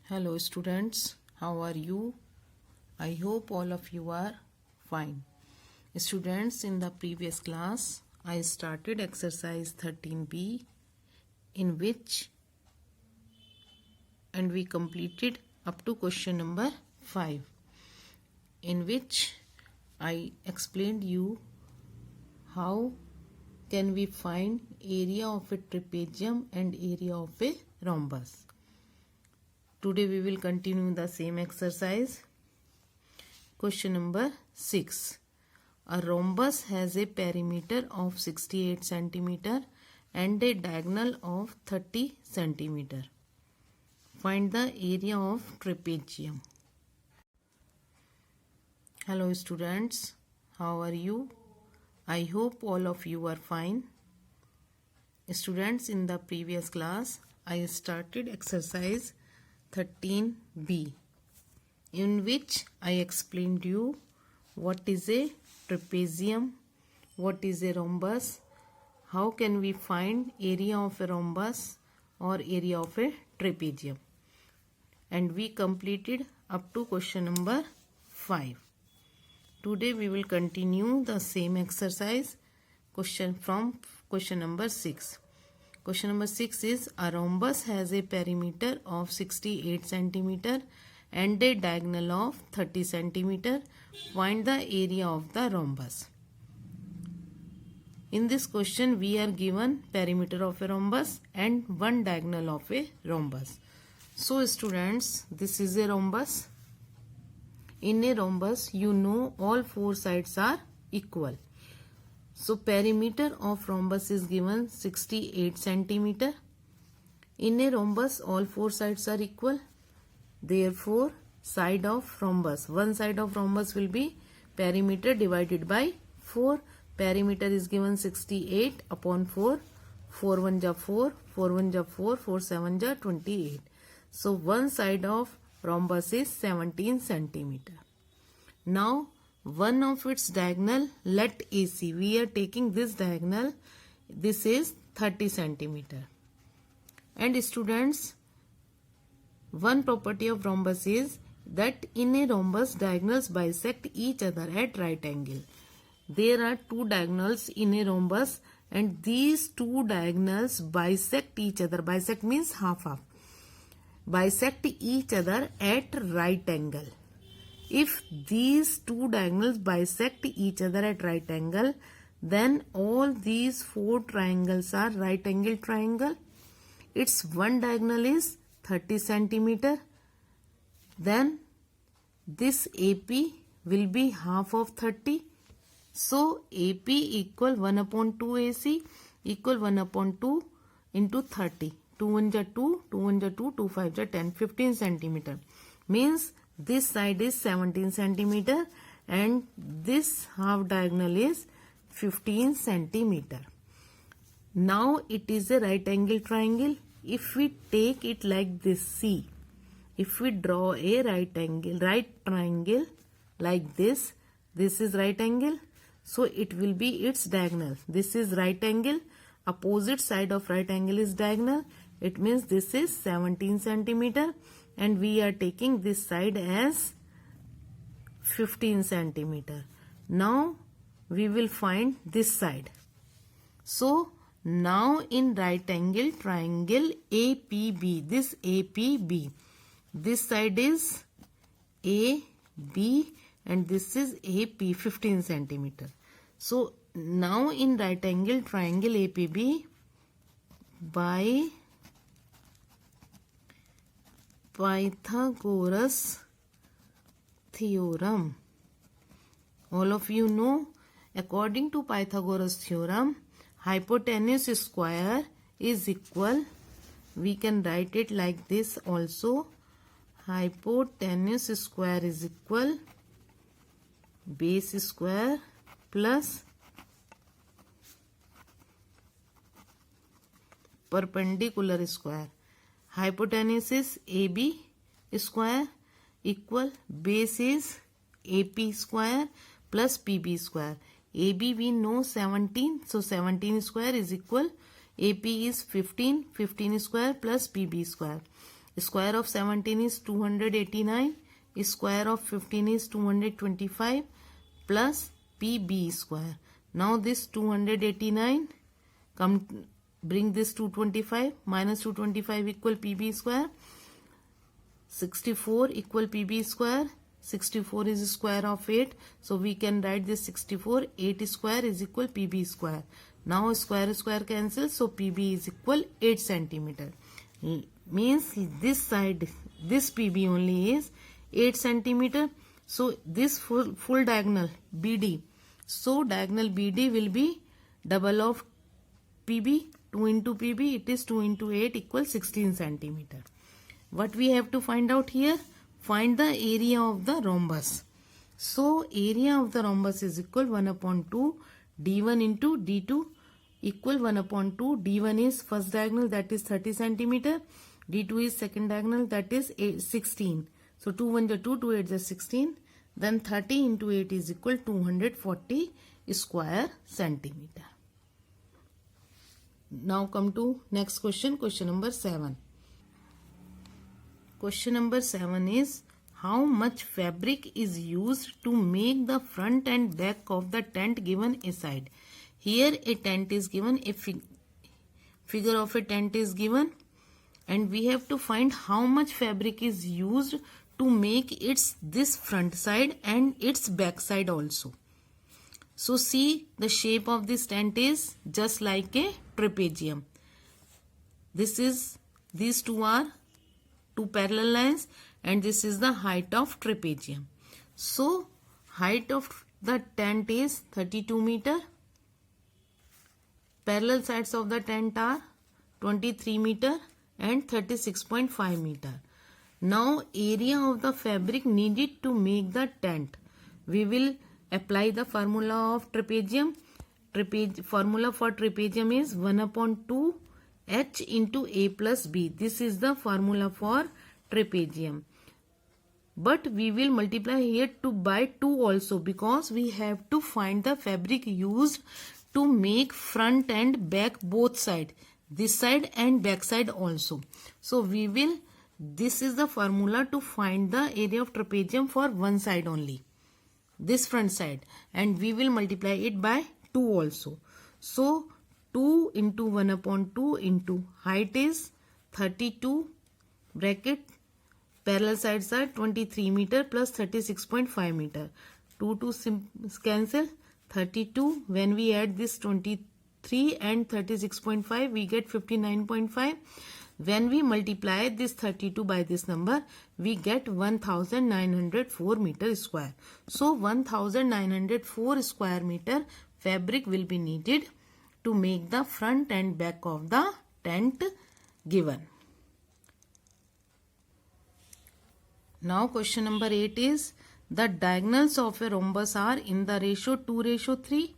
Hello students, how are you? I hope all of you are fine. Students, in the previous class, I started exercise 13b in which and we completed up to question number 5 in which I explained you how can we find area of a trapezium and area of a rhombus. Today we will continue the same exercise. Question number 6. A rhombus has a perimeter of 68 cm and a diagonal of 30 cm. Find the area of trapezium. Hello students, how are you? I hope all of you are fine. Students, in the previous class, I started exercise 13b in which I explained you what is a trapezium, what is a rhombus, how can we find area of a rhombus or area of a trapezium, and we completed up to question number 5. Today we will continue the same exercise from question number 6. Question number 6 is a rhombus has a perimeter of 68 cm and a diagonal of 30 cm. Find the area of the rhombus. In this question we are given perimeter of a rhombus and one diagonal of a rhombus. So students, this is a rhombus. In a rhombus, you know all four sides are equal. So perimeter of rhombus is given 68 cm. In a rhombus, all four sides are equal. Therefore, side of rhombus, one side of rhombus will be perimeter divided by 4. Perimeter is given 68 upon 4. 4 1 ja 4, 4 1 ja 4, 4 7 ja 28. So one side of rhombus is 17 cm. Now, one of its diagonal, let AC, we are taking this diagonal, this is 30 cm. And students, one property of rhombus is that in a rhombus diagonals bisect each other at right angle. There are two diagonals in a rhombus and these two diagonals bisect each other. Bisect means half-half. Bisect each other at right angle. If these two diagonals bisect each other at right angle, then all these four triangles are right angle triangle. Its one diagonal is 30 cm. Then this AP will be half of 30. So AP equal 1 upon 2 AC equal 1 upon 2 into 30. 2 1 ja 2, 2 1 ja 2, 2 5 ja 10, 15 cm. Means this side is 17 cm and this half diagonal is 15 cm. Now it is a right angle triangle. If we take it like this, see, if we draw a right triangle like this is right angle. So it will be its diagonal. This is right angle. Opposite side of right angle is diagonal. It means this is 17 cm and we are taking this side as 15 cm. Now we will find this side. So now in right angle triangle APB, this APB, this side is AB and this is AP 15 cm. So now in right angle triangle APB, by Pythagoras theorem, all of you know, according to Pythagoras theorem, hypotenuse square is equal, we can write it like this also, hypotenuse square is equal base square plus perpendicular square. Hypotenuse is AB square equal base is AP square plus PB square. AB we know 17, so 17 square is equal, AP is 15, 15 square plus PB square. Square of 17 is 289. Square of 15 is 225 plus PB square. Now this 289 bring this 225 minus 225 equal PB square. 64 equal PB square. 64 is square of 8. So we can write this 64. 8 square is equal PB square. Now square cancel. So PB is equal 8 centimeter. Means this side, this PB only is 8 centimeter. So this full diagonal BD. So diagonal BD will be double of PB. 2 into PB, it is 2 into 8 equals 16 centimeter. What we have to find out here? Find the area of the rhombus. So area of the rhombus is equal 1 upon 2 D1 into D2 equal 1 upon 2. D1 is first diagonal, that is 30 centimeter. D2 is second diagonal, that is 16. So 2 1 is 2, 2 8 is 16. Then 30 into 8 is equal 240 square centimeter. Now come to next question, question number 7. Question number 7 is, how much fabric is used to make the front and back of the tent given aside? Here a tent is given, a figure of a tent is given, and we have to find how much fabric is used to make this front side and its back side also. So see, the shape of this tent is just like a trapezium. These two are two parallel lines, and this is the height of trapezium. So height of the tent is 32 meter. Parallel sides of the tent are 23 meter and 36.5 meter. Now area of the fabric needed to make the tent. We will apply the formula of trapezium. Formula for trapezium is 1 upon 2 H into A plus B. This is the formula for trapezium. But we will multiply here by 2 also, because we have to find the fabric used to make front and back both side. This side and back side also. So this is the formula to find the area of trapezium for one side only, this front side, and we will multiply it by 2 also. So 2 into 1 upon 2 into height is 32 bracket, parallel sides are 23 meter plus 36.5 meter. 2 cancel. 32, when we add this 23 and 36.5, we get 59.5. When we multiply this 32 by this number, we get 1904 meter square. So 1904 square meter fabric will be needed to make the front and back of the tent given. Now question number 8 is, the diagonals of a rhombus are in the ratio 2:3.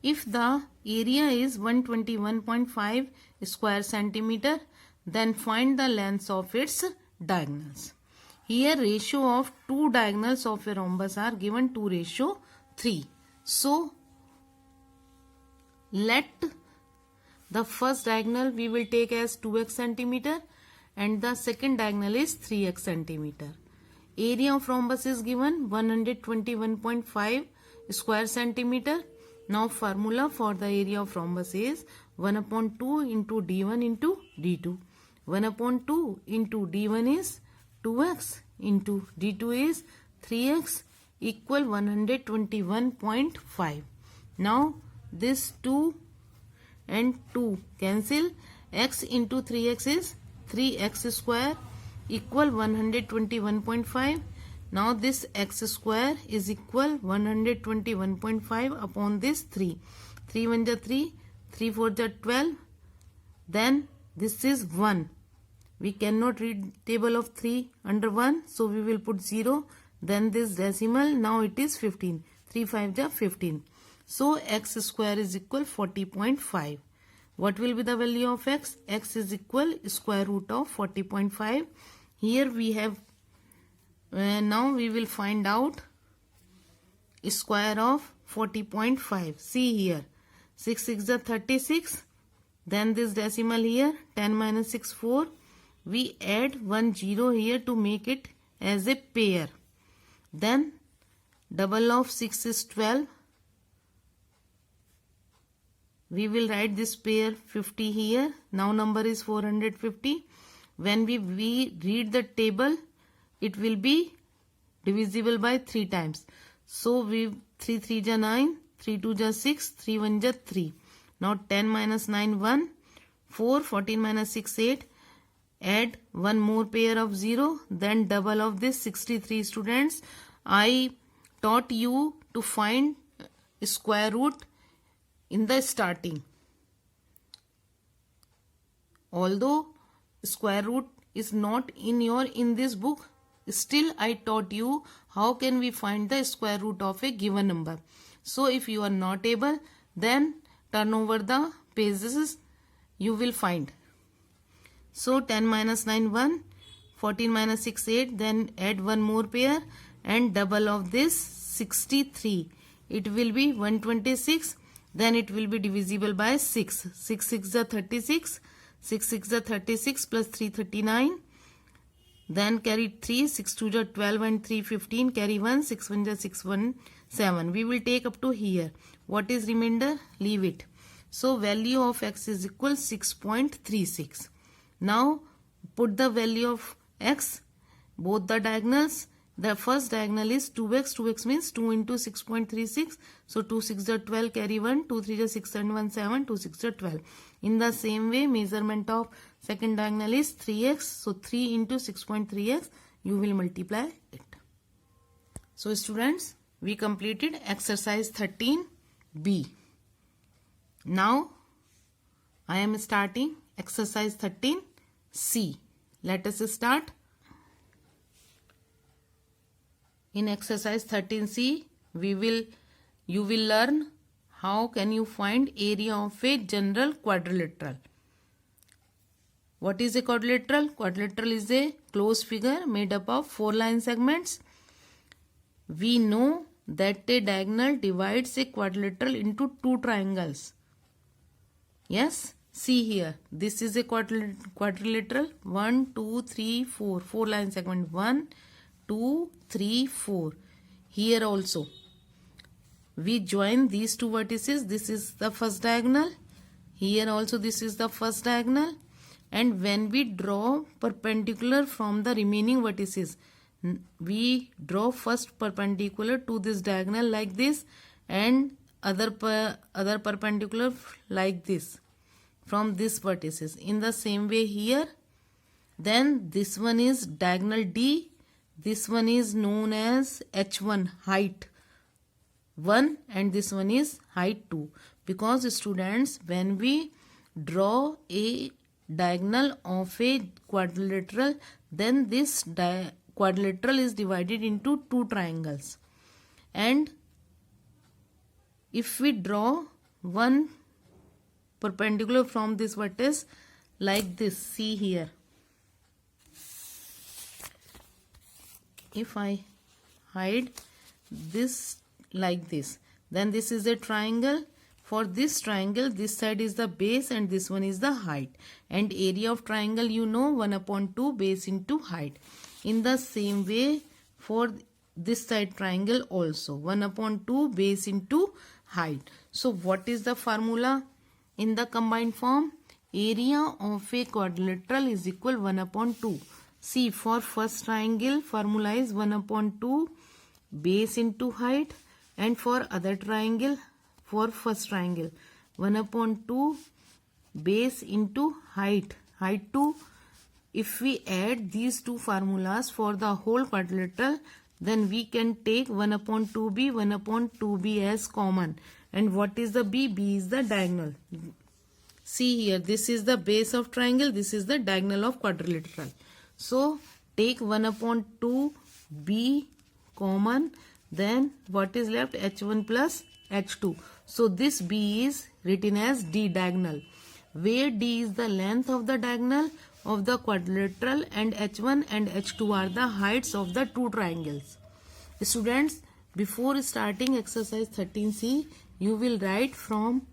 If the area is 121.5 square centimeter, then find the lengths of its diagonals. Here ratio of two diagonals of a rhombus are given 2:3. So let the first diagonal we will take as 2x centimeter and the second diagonal is 3x centimeter. Area of rhombus is given 121.5 square centimeter. Now formula for the area of rhombus is 1 upon 2 into D1 into D2. 1 upon 2 into D1 is 2x into D2 is 3x equal 121.5. Now this 2 and 2 cancel. X into 3x is 3x square equal 121.5. Now this x square is equal 121.5 upon this 3. 3 1 is 3, 3 4 is 12. Then this is 1. We cannot read table of 3 under 1, so we will put 0. Then this decimal, now it is 15. 3 5 is 15. So x square is equal 40.5. What will be the value of x? X is equal square root of 40.5. Here we have, now we will find out square of 40.5. See here, 6 6 is 36. Then this decimal here, 10 minus 6 4. we add 1 0 here to make it as a pair. Then double of 6 is 12. We will write this pair 50 here. Now number is 450. When we read the table, it will be divisible by 3 times. So we 3 3 ja 9, 3 2 ja 6, 3 1 ja 3. Now 10 minus 9 1, 4, 14 minus 6 8. Add one more pair of 0, then double of this 63 students. I taught you to find square root in the starting. Although square root is not in this book, still I taught you how can we find the square root of a given number. So if you are not able, then turn over the pages, you will find. So 10 minus 9 1, 14 minus 6 8, then add one more pair and double of this 63. It will be 126, then it will be divisible by 6. 6 6 is 36, 6 6 is 36 plus 3 39. Then carry 3, 6 2 is 12 and 3 15, carry 1, 6 1 is 6 1 7. We will take up to here. What is remainder? Leave it. So value of x is equal 6.36. Now put the value of x, both the diagonals. The first diagonal is 2x. 2x means 2 into 6.36. So 2 6 is 12, carry 1. 2 3 is 6 and 1 7. 2 6 is 12. In the same way, measurement of second diagonal is 3x. So 3 into 6.3x, you will multiply it. So students, we completed exercise 13b. Now I am starting exercise 13c. Let us start. In exercise 13c, you will learn how can you find area of a general quadrilateral. What is a quadrilateral? Quadrilateral is a closed figure made up of 4 line segments. We know that a diagonal divides a quadrilateral into 2 triangles. Yes, see here. This is a quadrilateral. 1, 2, 3, 4. 4 line segment. 1, 2, 3, 4. Here also we join these two vertices. This is the first diagonal. Here also this is the first diagonal. And when we draw perpendicular from the remaining vertices, we draw first perpendicular to this diagonal like this, and other perpendicular like this from this vertices. In the same way here, then this one is diagonal D. This one is known as H1, height 1, and this one is height 2. Because students, when we draw a diagonal of a quadrilateral, then this quadrilateral is divided into 2 triangles. And if we draw one perpendicular from this vertex like this, see here. If I hide this like this, then this is a triangle. For this triangle, this side is the base and this one is the height. And area of triangle, you know, 1/2 base into height. In the same way, for this side triangle also, 1/2 base into height. So what is the formula in the combined form? Area of a quadrilateral is equal 1/2. See, for first triangle, formula is 1/2 base into height, and for other triangle, for first triangle, 1/2 base into height, height 2. If we add these two formulas for the whole quadrilateral, then we can take 1/2b, 1/2b as common. And what is the b? B is the diagonal. See here, this is the base of triangle, this is the diagonal of quadrilateral. So take 1/2b common, then what is left? H1 plus H2. So this b is written as D diagonal, where D is the length of the diagonal of the quadrilateral and H1 and H2 are the heights of the 2 triangles. Students, before starting exercise 13c, you will write from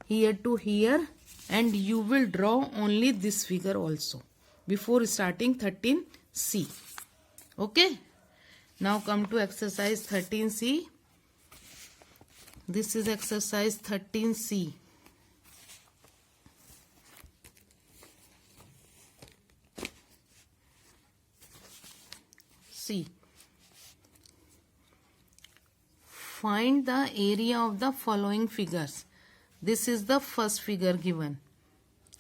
here to here and you will draw only this figure also. before starting 13C. Okay. Now come to exercise 13C. This is exercise 13C. C. Find the area of the following figures. This is the first figure given.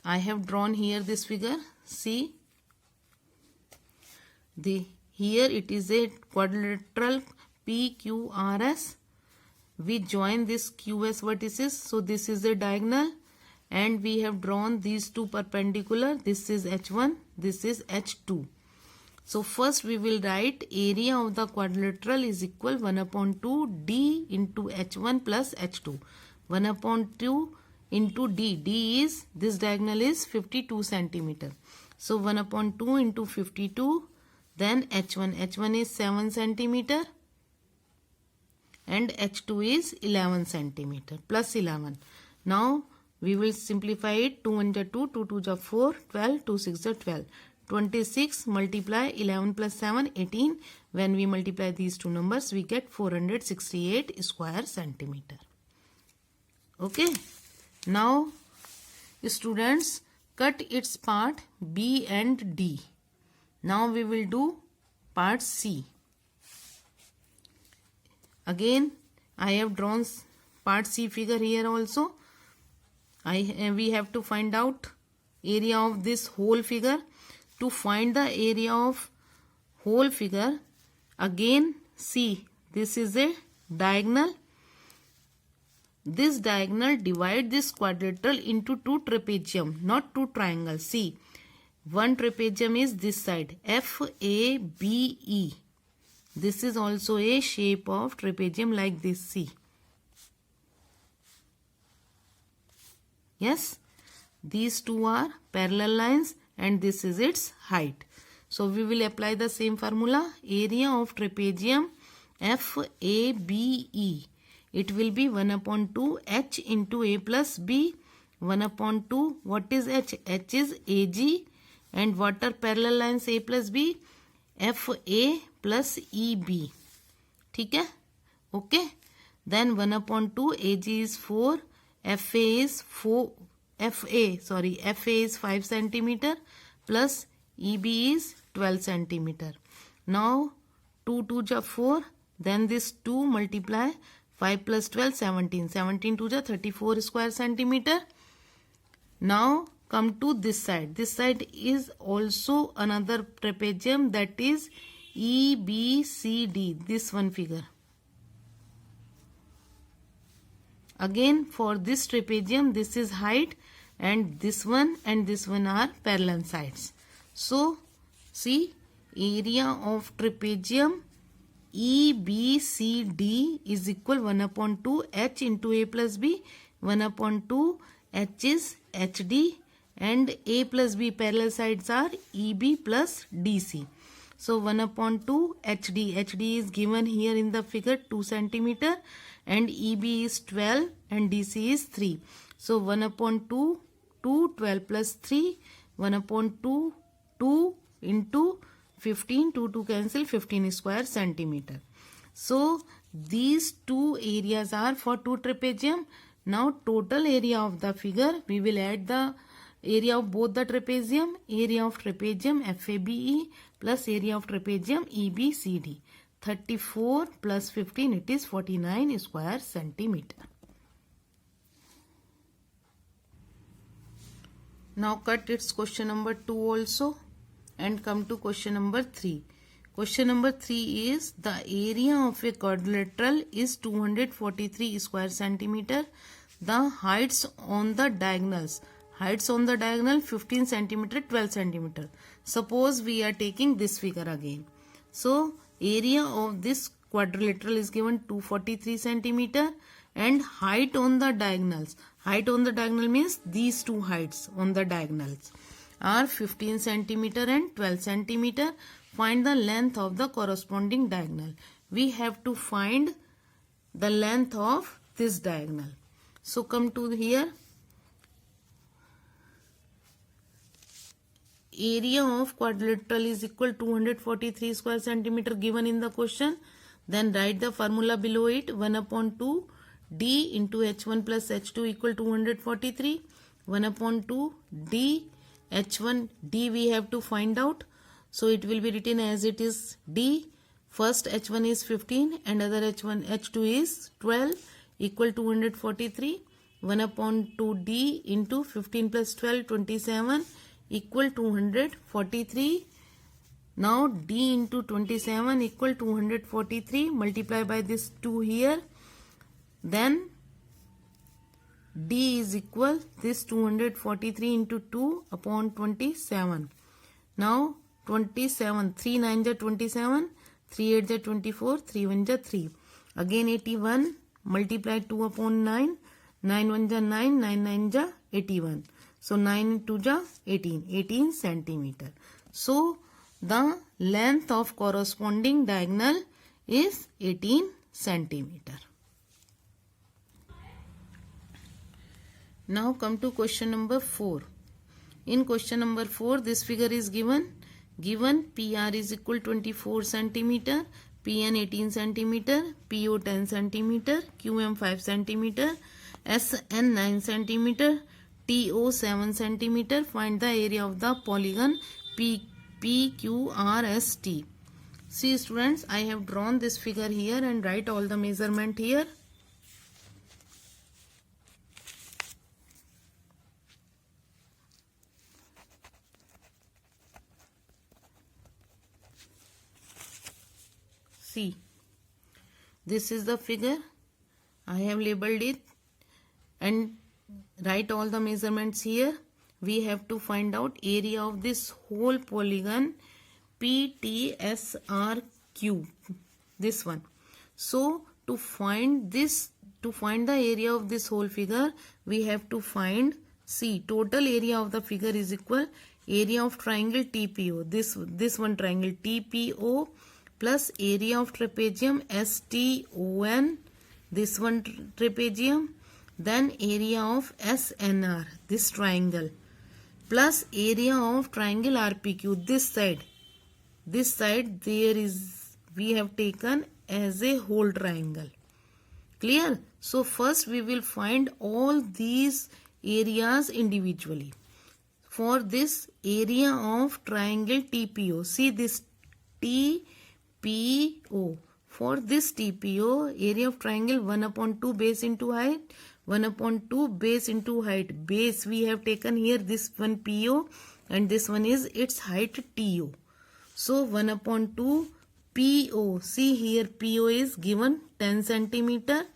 I have drawn here this figure. See, here it is a quadrilateral PQRS. We join this QS vertices, so this is a diagonal, and we have drawn these two perpendicular. This is H1, this is H2. So first we will write area of the quadrilateral is equal 1/2 D into H1 plus H2. 1/2 into D. D is, this diagonal is 52 centimeter. So 1/2 into 52. Then H1. H1 is 7 centimeter. And H2 is 11 centimeter plus 11. Now we will simplify it. 2 1 is 2, 2 2 is 4, 12, 2 6 is 12. 26 multiply 11 plus 7, 18. When we multiply these two numbers, we get 468 square centimeter. Okay. Now, students, cut its part B and D. Now we will do part C. Again, I have drawn part C figure here also. We have to find out area of this whole figure. To find the area of whole figure, again see, this is a diagonal. This diagonal divide this quadrilateral into two trapezium, not two triangles. See, one trapezium is this side, FABE. This is also a shape of trapezium like this. See. Yes, these two are parallel lines and this is its height. So we will apply the same formula. Area of trapezium FABE. It will be 1/2 H into A plus B. 1/2. What is H? H is AG. And what are parallel lines A plus B? FA plus EB. ठीक है? Okay. Then 1/2 AG is 4. FA is 5 centimeter plus EB is 12 centimeter. Now 2 2 is 4. Then this 2 multiply 5 plus 12, 17. 17 2 is 34 square centimeter. Now come to this side. This side is also another trapezium, that is EBCD. This one figure. Again for this trapezium, this is height, and this one are parallel sides. So see, area of trapezium EBCD is equal 1/2 H into A plus B. 1/2 H is HD and A plus B parallel sides are EB plus DC. So 1/2 HD. HD is given here in the figure 2 centimeter and EB is 12 and DC is 3. So 1/2 2, 12 plus 3, 1/2 2 into 15, 2 2 cancel, 15 square centimeter. So these two areas are for two trapezium. Now total area of the figure, we will add the area of both the trapezium, area of trapezium FABE plus area of trapezium EBCD. 34 plus 15, it is 49 square centimeter. Now cut its question number 2 also and come to question number 3. Question number 3 is the area of a quadrilateral is 243 square centimeter. The heights on the diagonals. Heights on the diagonal 15 centimeter, 12 centimeter. Suppose we are taking this figure again. So area of this quadrilateral is given 243 centimeter and height on the diagonals. Height on the diagonal means these two heights on the diagonals are 15 centimeter and 12 centimeter. Find the length of the corresponding diagonal. We have to find the length of this diagonal. So come to here. area of quadrilateral is equal to 243 square centimeter given in the question, then write the formula below it. 1 upon 2 d into h1 plus h2 equal to 243. 1 upon 2 d h1 d we have to find out. So it will be written as it is d. First h1 is 15 and other h2 is 12 equal to 243. 1 upon 2d into 15 plus 12 27 equal to 243. Now d into 27 equal to 243, multiply by this 2 here, then d is equal this 243 into 2 upon 27. Now 27, 3 9 are 27, 3 8 are 24, 3 1 are 3. Again 81, multiply 2 upon 9, 9 1 are 9, 9 9 are 81. So 9 2 are 18 centimeter. So the length of corresponding diagonal is 18 centimeter. Now come to question number 4. In question number 4, this figure is given. Given PR is equal 24 centimeter, PN 18 centimeter, PO 10 centimeter, QM 5 centimeter, SN 9 centimeter, TO 7 centimeter. Find the area of the polygon PQRST. See students, I have drawn this figure here and write all the measurement here. See, this is the figure. I have labeled it and write all the measurements here. We have to find out area of this whole polygon PTSRQ, this one. So to find the area of this whole figure, we have to find, see, total area of the figure is equal area of triangle TPO, this one triangle TPO, plus area of trapezium STON, this one trapezium, then area of SNR, this triangle, plus area of triangle RPQ, this side there is, we have taken as a whole triangle. Clear? So first we will find all these areas individually. For this area of triangle TPO, see this TPO. For this TPO, area of triangle 1 upon 2 base into height, 1 upon 2 base into height. Base we have taken here, this one PO and this one is its height TO. So 1 upon 2 PO, see here PO is given 10 centimeter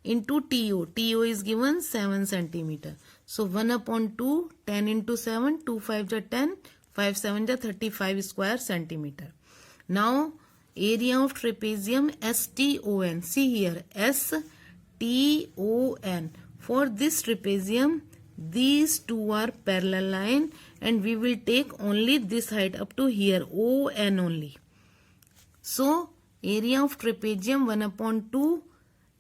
into TO. TO is given 7 centimeter. So 1 upon 2, 10 into 7, 2 5 are 10, 5 7 are 35 square centimeter. Now area of trapezium STON, see here STON. For this trapezium, these two are parallel line and we will take only this height up to here, ON only. So area of trapezium 1 upon 2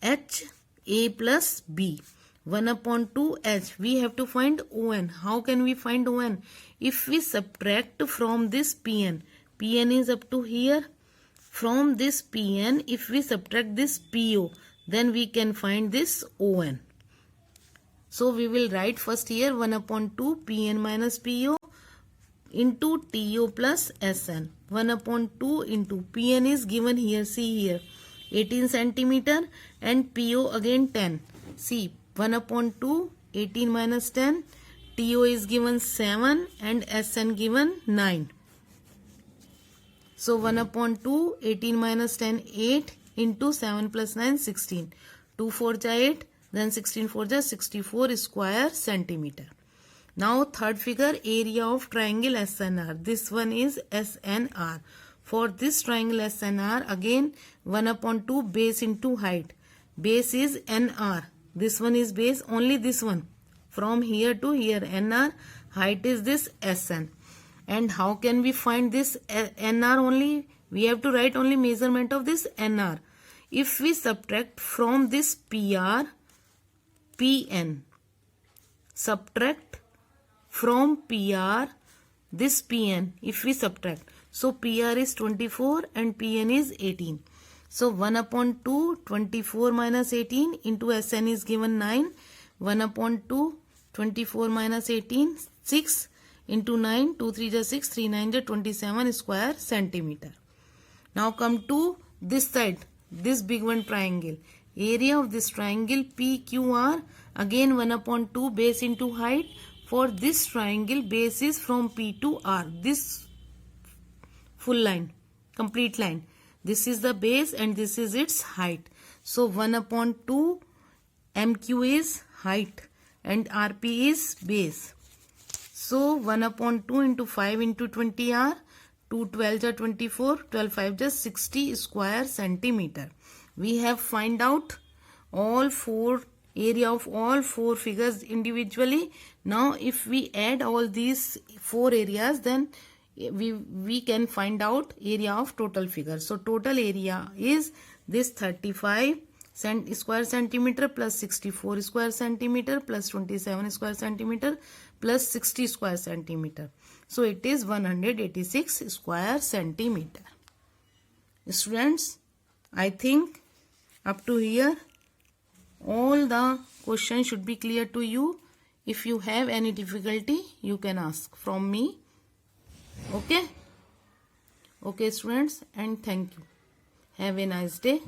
H A plus B. 1 upon 2 H. We have to find ON. How can we find ON? If we subtract from this PN, PN is up to here. From this PN, if we subtract this PO, then we can find this ON. So we will write first here 1 upon 2 PN minus PO into TO plus SN. 1 upon 2 into PN is given here, see here 18 centimeter and PO again 10. See 1 upon 2, 18 minus 10, TO is given 7 and SN given 9. So 1 upon 2, 18 minus 10, 8 into 7 plus 9, 16. 2 4 ja 8, then 16 4 ja 64 square centimeter. Now third figure, area of triangle SNR. This one is SNR. For this triangle SNR, again 1 upon 2 base into height. Base is NR. This one is base, only this one. From here to here, NR. Height is this SN. And how can we find this NR only? We have to write only measurement of this NR. If we subtract from this PR, PN. Subtract from PR, this PN, if we subtract, so PR is 24 and PN is 18. So 1 upon 2, 24 minus 18 into SN is given 9. 1 upon 2, 24 minus 18, 6 into 9, 2 3 is 6, 3 9 is 27 square centimeter. Now come to this side, this big one triangle. Area of this triangle PQR, again 1 upon 2 base into height. For this triangle, base is from P to R. This full line, complete line. This is the base and this is its height. So 1 upon 2 MQ is height and RP is base. So 1 upon 2 into 5 into 20 R. 2 12 are 24, 12 5 is 60 square centimeter. We have find out all four area of all four figures individually. Now if we add all these four areas, then we can find out area of total figure. So total area is this 35 square centimeter plus 64 square centimeter plus 27 square centimeter plus 60 square centimeter. So it is 186 square centimeter. Students, I think up to here all the questions should be clear to you. If you have any difficulty, you can ask from me. Okay? Okay, students, and thank you. Have a nice day.